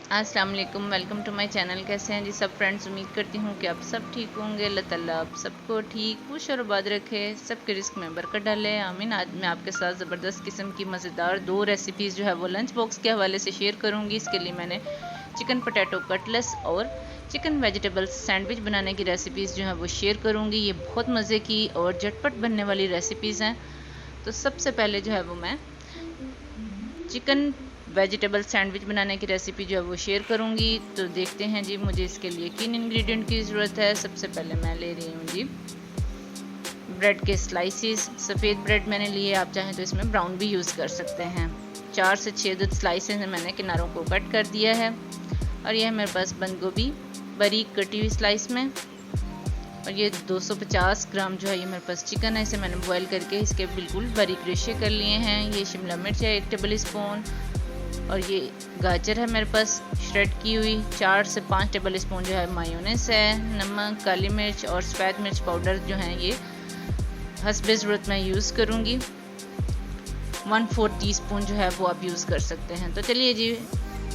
अस्सलाम वालेकुम, welcome to my channel. कैसे हैं जी सब फ्रेंड्स? उम्मीद करती हूँ कि आप सब ठीक होंगे। अल्लाह ताला आप सबको ठीक, खुश और आबाद रखे, सबके रिस्क में बरकत डाले, आमीन। आज मैं आपके साथ ज़बरदस्त किस्म की मज़ेदार 2 रेसिपीज़ जो है वो लंच बॉक्स के हवाले से शेयर करूँगी। इसके लिए मैंने चिकन पोटैटो कटलेस और चिकन वेजिटेबल सैंडविच बनाने की रेसिपीज़ जो है वो शेयर करूँगी। ये बहुत मज़े की और झटपट बनने वाली रेसिपीज़ हैं। तो सबसे पहले जो है वो मैं चिकन वेजिटेबल सैंडविच बनाने की रेसिपी जो है वो शेयर करूंगी। तो देखते हैं जी मुझे इसके लिए किन इंग्रेडिएंट की ज़रूरत है। सबसे पहले मैं ले रही हूँ जी ब्रेड के स्लाइसिस। सफ़ेद ब्रेड मैंने लिए, आप चाहें तो इसमें ब्राउन भी यूज़ कर सकते हैं। 4 से 6 स्लाइसेस मैंने किनारों को कट कर दिया है। और यह मेरे पास बंद गोभी बारीक कटी हुई स्लाइस में। और ये 250 ग्राम जो है ये मेरे पास चिकन है, इसे मैंने बॉईल करके इसके बिल्कुल बारीक रेशे कर लिए हैं। ये शिमला मिर्च है 1 टेबल स्पून। और ये गाजर है मेरे पास श्रेड की हुई। 4 से 5 टेबल स्पून जो है मायोनेस है। नमक, काली मिर्च और सफ़ेद मिर्च पाउडर जो है ये हस्बे ज़रूरत मैं यूज़ करूँगी। 1/4 टीस्पून जो है वो आप यूज़ कर सकते हैं। तो चलिए जी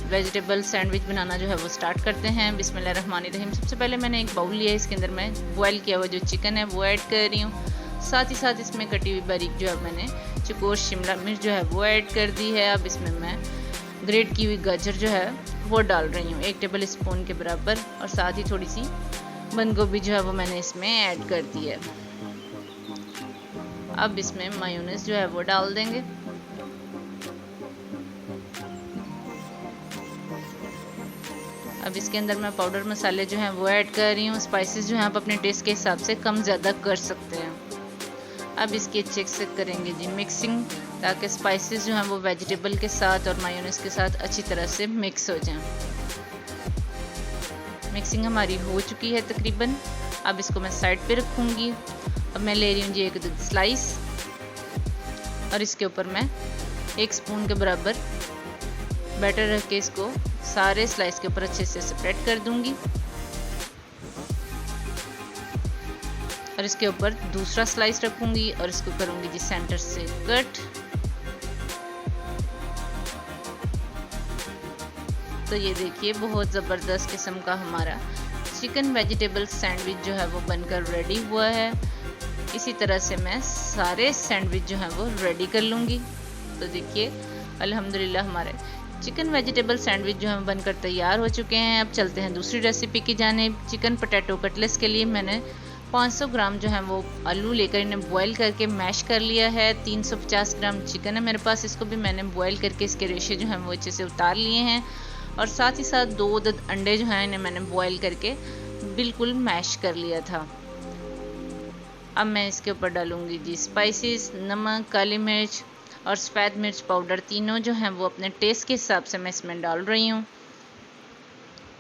वेजिटेबल सैंडविच बनाना जो है वो स्टार्ट करते हैं। बिस्मिल्लाहिर्रहमानिर्रहीम। सबसे पहले मैंने एक बाउल लिया है, इसके अंदर मैं बॉयल किया हुआ जो चिकन है वो ऐड कर रही हूँ। साथ ही साथ इसमें कटी हुई बारीक जो है मैंने चकोर शिमला मिर्च जो है वो ऐड कर दी है। अब इसमें मैं ग्रेट की हुई गाजर जो है वो डाल रही हूँ 1 टेबल स्पून के बराबर। और साथ ही थोड़ी सी बंद गोभी जो है वो मैंने इसमें ऐड कर दी है। अब इसमें मायोनेस जो है वो डाल देंगे। अब इसके अंदर मैं पाउडर मसाले जो हैं वो ऐड कर रही हूँ। स्पाइसेस जो हैं आप अपने टेस्ट के हिसाब से कम ज़्यादा कर सकते हैं। अब इसकी अच्छे से करेंगे जी मिक्सिंग, ताकि स्पाइसेस जो हैं वो वेजिटेबल के साथ और मायोनेस के साथ अच्छी तरह से मिक्स हो जाएं। मिक्सिंग हमारी हो चुकी है तकरीबन। अब इसको मैं साइड पे रखूँगी। अब मैं ले रही हूँ जी 1 स्लाइस और इसके ऊपर मैं 1 स्पून के बराबर बैटर रख के इसको सारे स्लाइस के ऊपर अच्छे से स्प्रेड कर दूंगी। और इसके ऊपर दूसरा स्लाइस रखूंगी और इसको करूंगी जी सेंटर से कट। तो ये देखिए बहुत ज़बरदस्त किस्म का हमारा चिकन वेजिटेबल सैंडविच जो है वो बनकर रेडी हुआ है। इसी तरह से मैं सारे सैंडविच जो हैं वो रेडी कर लूँगी। तो देखिए अल्हम्दुलिल्लाह हमारे चिकन वेजिटेबल सैंडविच जो हैं बनकर तैयार हो चुके हैं। अब चलते हैं दूसरी रेसिपी की जानिब। चिकन पोटैटो कटलेस के लिए मैंने 500 ग्राम जो है वो आलू लेकर इन्हें बॉईल करके मैश कर लिया है। 350 ग्राम चिकन है मेरे पास, इसको भी मैंने बॉईल करके इसके रेशे जो हैं वो अच्छे से उतार लिए हैं। और साथ ही साथ 2 अंडे जो हैं इन्हें मैंने बॉईल करके बिल्कुल मैश कर लिया था। अब मैं इसके ऊपर डालूंगी जी स्पाइसेस, नमक, काली मिर्च और सफ़ेद मिर्च पाउडर, तीनों जो हैं वो अपने टेस्ट के हिसाब से मैं इसमें डाल रही हूँ।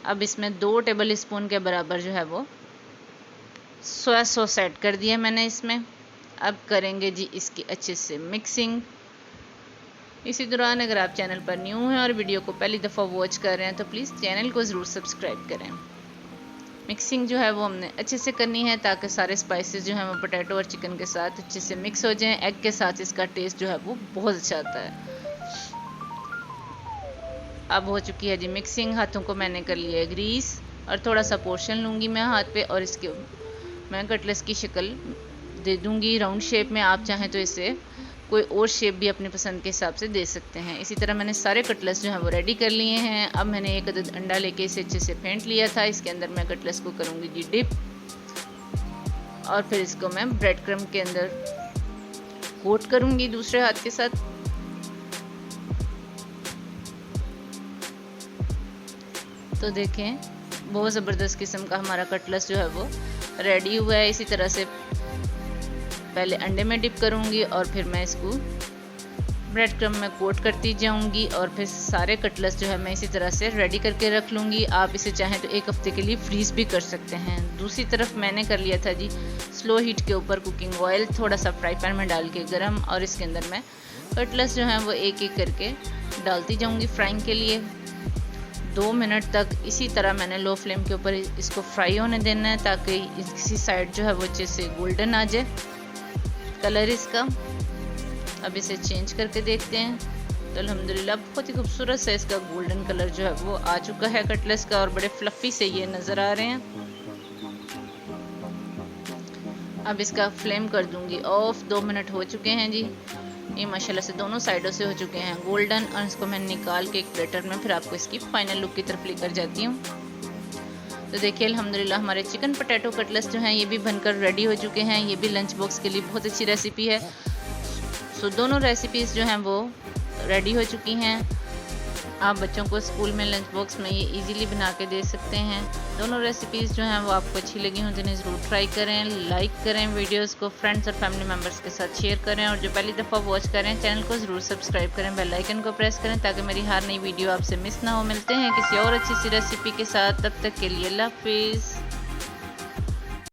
अब इसमें 2 टेबल स्पून के बराबर जो है वो सोया सॉस ऐड कर दिया मैंने इसमें। अब करेंगे जी इसकी अच्छे से मिक्सिंग। इसी दौरान अगर आप चैनल पर न्यू हैं और वीडियो को पहली दफ़ा वॉच कर रहे हैं तो प्लीज़ चैनल को ज़रूर सब्सक्राइब करें। मिक्सिंग जो है वो हमने अच्छे से करनी है ताकि सारे स्पाइसेस जो हैं वो पोटैटो और चिकन के साथ अच्छे से मिक्स हो जाएं। एग के साथ इसका टेस्ट जो है वो बहुत अच्छा आता है। अब हो चुकी है जी मिक्सिंग। हाथों को मैंने कर लिया है ग्रीस और थोड़ा सा पोर्शन लूँगी मैं हाथ पे और इसके मैं कटलेस की शक्ल दे दूँगी राउंड शेप में। आप चाहें तो इसे कोई और शेप भी अपनी पसंद के हिसाब से दे सकते हैं। इसी तरह मैंने सारे कटलेस जो हैं वो रेडी कर लिए हैं। अब मैंने 1 अंडा लेके इसे अच्छे से फेंट लिया था। इसके अंदर मैं कटलेस को करूँगी जी डिप और फिर इसको मैं ब्रेड क्रम्ब के अंदर कोट करूँगी दूसरे हाथ के साथ। तो देखें बहुत ज़बरदस्त किस्म का हमारा कटलेस जो है वो रेडी हुआ है। इसी तरह से पहले अंडे में डिप करूँगी और फिर मैं इसको ब्रेड क्रम्ब में कोट करती जाऊँगी और फिर सारे कटलेस जो है मैं इसी तरह से रेडी करके रख लूँगी। आप इसे चाहें तो 1 हफ्ते के लिए फ्रीज़ भी कर सकते हैं। दूसरी तरफ मैंने कर लिया था जी स्लो हीट के ऊपर कुकिंग ऑयल थोड़ा सा फ्राई पैन में डाल के गरम, और इसके अंदर मैं कटलेस जो हैं वो एक एक करके डालती जाऊँगी फ्राइंग के लिए। 2 मिनट तक इसी तरह मैंने लो फ्लेम के ऊपर इसको फ्राई होने देना है ताकि इसी साइड जो है वो अच्छे से गोल्डन आ जाए कलर इसका। अब इसे चेंज करके देखते हैं। तो अल्हम्दुलिल्लाह बहुत ही खूबसूरत सा इसका गोल्डन कलर जो है वो आ चुका है कटलेट्स का, और बड़े फ्लफ़ी से ये नज़र आ रहे हैं। अब इसका फ्लेम कर दूंगी ऑफ। 2 मिनट हो चुके हैं जी। ये माशाल्लाह से दोनों साइडों से हो चुके हैं गोल्डन, और इसको मैं निकाल के एक प्लेटर में फिर आपको इसकी फाइनल लुक की तरफ लेकर जाती हूँ। तो देखिए अल्हम्दुलिल्लाह हमारे चिकन पोटैटो कटलेट्स जो हैं ये भी बनकर रेडी हो चुके हैं। ये भी लंच बॉक्स के लिए बहुत अच्छी रेसिपी है। सो दोनों रेसिपीज़ जो हैं वो रेडी हो चुकी हैं। आप बच्चों को स्कूल में लंच बॉक्स में ये इजीली बना के दे सकते हैं। दोनों रेसिपीज़ जो हैं वो आपको अच्छी लगी हों तो इन्हें ज़रूर ट्राई करें, लाइक करें, वीडियोस को फ्रेंड्स और फैमिली मेम्बर्स के साथ शेयर करें, और जो पहली दफ़ा वॉच करें चैनल को ज़रूर सब्सक्राइब करें, बेल आइकन को प्रेस करें ताकि मेरी हर नई वीडियो आपसे मिस ना हो। मिलते हैं किसी और अच्छी सी रेसिपी के साथ, तब तक के लिए अल्लाह हाफिज़।